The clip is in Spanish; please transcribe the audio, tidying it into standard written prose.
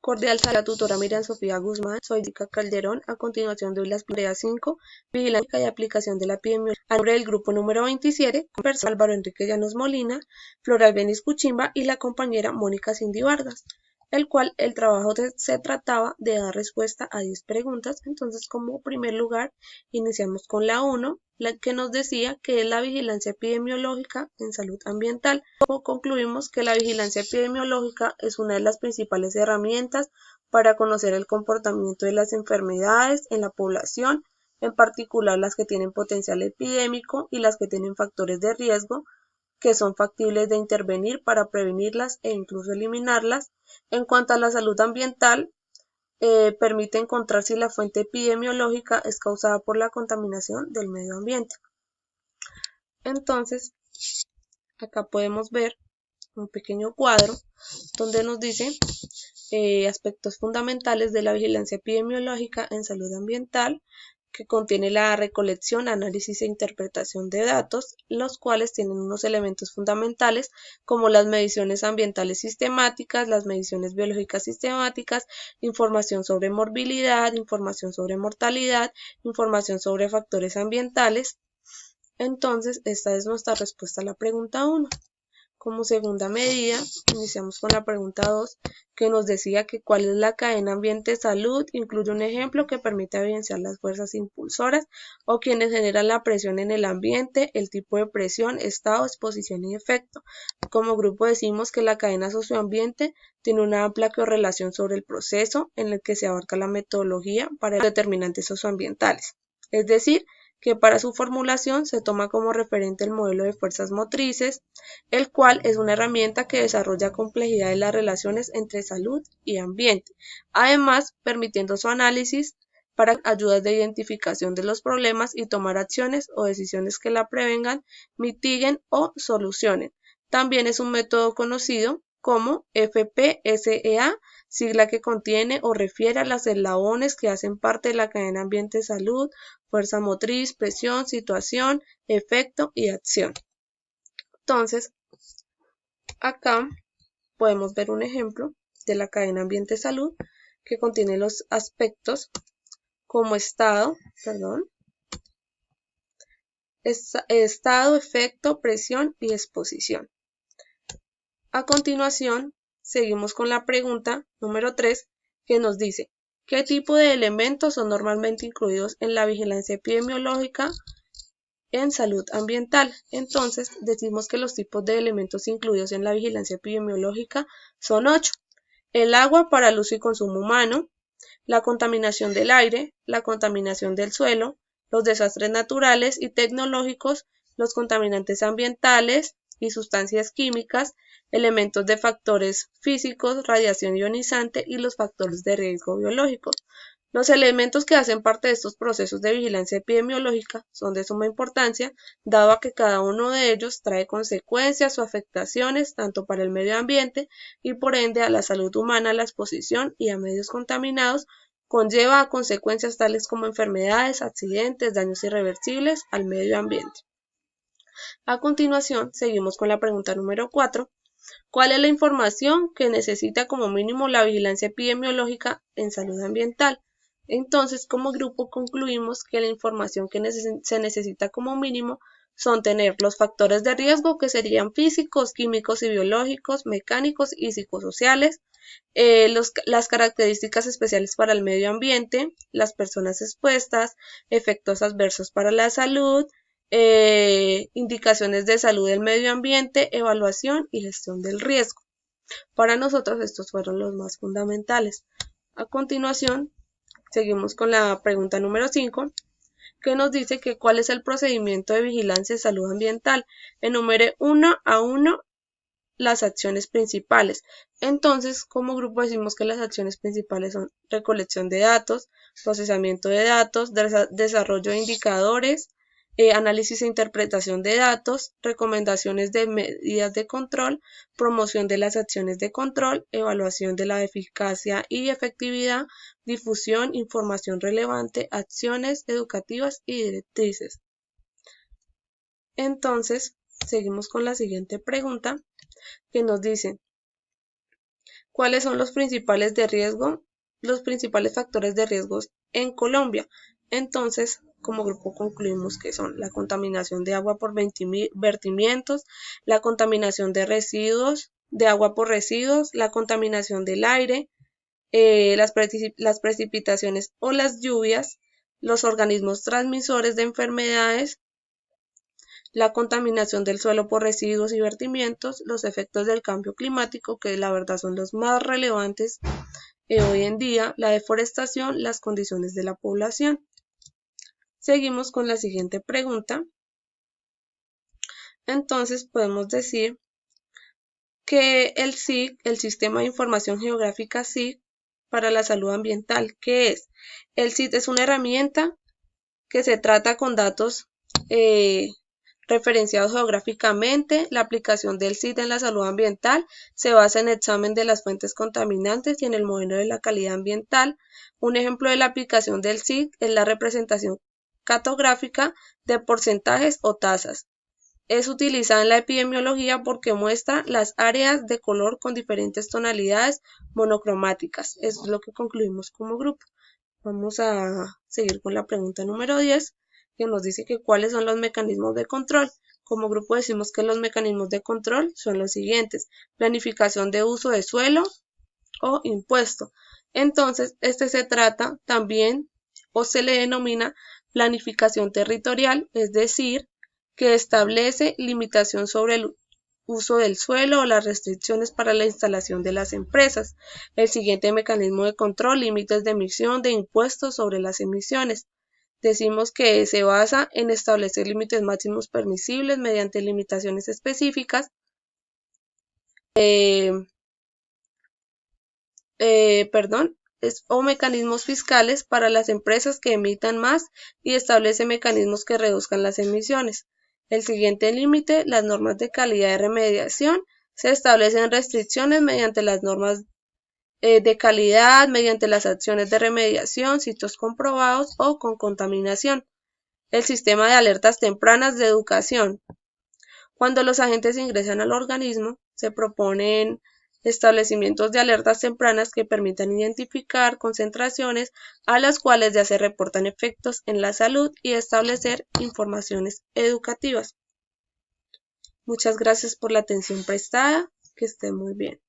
Cordial saludo a la tutora Miriam Sofía Guzmán, soy Dica Calderón. A continuación doy las tareas 5, vigilancia y aplicación de la epidemiología. A nombre del grupo número 27, conversa Álvaro Enrique Llanos Molina, Floral Benis Cuchimba y la compañera Mónica Cindy Vargas, el cual el trabajo se trataba de dar respuesta a 10 preguntas. Entonces, como primer lugar, iniciamos con la 1, la que nos decía que es la vigilancia epidemiológica en salud ambiental. Concluimos que la vigilancia epidemiológica es una de las principales herramientas para conocer el comportamiento de las enfermedades en la población, en particular las que tienen potencial epidémico y las que tienen factores de riesgo que son factibles de intervenir para prevenirlas e incluso eliminarlas. En cuanto a la salud ambiental, permite encontrar si la fuente epidemiológica es causada por la contaminación del medio ambiente. Entonces, acá podemos ver un pequeño cuadro donde nos dice aspectos fundamentales de la vigilancia epidemiológica en salud ambiental, que contiene la recolección, análisis e interpretación de datos, los cuales tienen unos elementos fundamentales como las mediciones ambientales sistemáticas, las mediciones biológicas sistemáticas, información sobre morbilidad, información sobre mortalidad, información sobre factores ambientales. Entonces, esta es nuestra respuesta a la pregunta 1. Como segunda medida, iniciamos con la pregunta 2, que nos decía que cuál es la cadena ambiente-salud. Incluye un ejemplo que permite evidenciar las fuerzas impulsoras o quienes generan la presión en el ambiente, el tipo de presión, estado, exposición y efecto. Como grupo decimos que la cadena socioambiente tiene una amplia correlación sobre el proceso en el que se abarca la metodología para los determinantes socioambientales. Es decir, que para su formulación se toma como referente el modelo de fuerzas motrices, el cual es una herramienta que desarrolla complejidad de las relaciones entre salud y ambiente, además permitiendo su análisis para ayudas de identificación de los problemas y tomar acciones o decisiones que la prevengan, mitiguen o solucionen. También es un método conocido como FPSEA, sigla que contiene o refiere a los eslabones que hacen parte de la cadena ambiente-salud, fuerza motriz, presión, situación, efecto y acción. Entonces, acá podemos ver un ejemplo de la cadena ambiente-salud que contiene los aspectos como estado, efecto, presión y exposición. A continuación, seguimos con la pregunta número 3, que nos dice: ¿qué tipo de elementos son normalmente incluidos en la vigilancia epidemiológica en salud ambiental? Entonces, decimos que los tipos de elementos incluidos en la vigilancia epidemiológica son 8. El agua para el uso y consumo humano, la contaminación del aire, la contaminación del suelo, los desastres naturales y tecnológicos, los contaminantes ambientales y sustancias químicas, elementos de factores físicos, radiación ionizante y los factores de riesgo biológicos. Los elementos que hacen parte de estos procesos de vigilancia epidemiológica son de suma importancia, dado a que cada uno de ellos trae consecuencias o afectaciones tanto para el medio ambiente y por ende a la salud humana. La exposición y a medios contaminados conlleva a consecuencias tales como enfermedades, accidentes, daños irreversibles al medio ambiente. A continuación, seguimos con la pregunta número 4. ¿Cuál es la información que necesita como mínimo la vigilancia epidemiológica en salud ambiental? Entonces, como grupo concluimos que la información que se necesita como mínimo son tener los factores de riesgo, que serían físicos, químicos y biológicos, mecánicos y psicosociales, las características especiales para el medio ambiente, las personas expuestas, efectos adversos para la salud, indicaciones de salud del medio ambiente, evaluación y gestión del riesgo. Para nosotros estos fueron los más fundamentales. A continuación, seguimos con la pregunta número 5, que nos dice que cuál es el procedimiento de vigilancia de salud ambiental. Enumere uno a uno las acciones principales. Entonces, como grupo decimos que las acciones principales son recolección de datos, procesamiento de datos, desarrollo de indicadores, análisis e interpretación de datos, recomendaciones de medidas de control, promoción de las acciones de control, evaluación de la eficacia y efectividad, difusión, información relevante, acciones educativas y directrices. Entonces, seguimos con la siguiente pregunta, que nos dice: ¿Cuáles son los principales de riesgo? Los principales factores de riesgo en Colombia. Entonces, como grupo concluimos que son la contaminación de agua por vertimientos, la contaminación de residuos, de agua por residuos, la contaminación del aire, las precipitaciones o las lluvias, los organismos transmisores de enfermedades, la contaminación del suelo por residuos y vertimientos, los efectos del cambio climático, que la verdad son los más relevantes hoy en día, la deforestación, las condiciones de la población. Seguimos con la siguiente pregunta. Entonces podemos decir que el SIG, el Sistema de Información Geográfica SIG, para la salud ambiental, ¿qué es? El SIG es una herramienta que se trata con datos referenciados geográficamente. La aplicación del SIG en la salud ambiental se basa en el examen de las fuentes contaminantes y en el modelo de la calidad ambiental. Un ejemplo de la aplicación del SIG es la representación cartográfica de porcentajes o tasas. Es utilizada en la epidemiología porque muestra las áreas de color con diferentes tonalidades monocromáticas. Eso es lo que concluimos como grupo. Vamos a seguir con la pregunta número 10, que nos dice que cuáles son los mecanismos de control. Como grupo decimos que los mecanismos de control son los siguientes: planificación de uso de suelo o impuesto. Entonces, este se trata también o se le denomina planificación territorial, es decir, que establece limitación sobre el uso del suelo o las restricciones para la instalación de las empresas. El siguiente mecanismo de control, límites de emisión de impuestos sobre las emisiones. Decimos que se basa en establecer límites máximos permisibles mediante limitaciones específicas o mecanismos fiscales para las empresas que emitan más y establece mecanismos que reduzcan las emisiones. El siguiente límite, las normas de calidad de remediación, se establecen restricciones mediante las normas de calidad, mediante las acciones de remediación, sitios comprobados o con contaminación. El sistema de alertas tempranas de educación. Cuando los agentes ingresan al organismo, se proponen establecimientos de alertas tempranas que permitan identificar concentraciones a las cuales ya se reportan efectos en la salud y establecer informaciones educativas. Muchas gracias por la atención prestada. Que esté muy bien.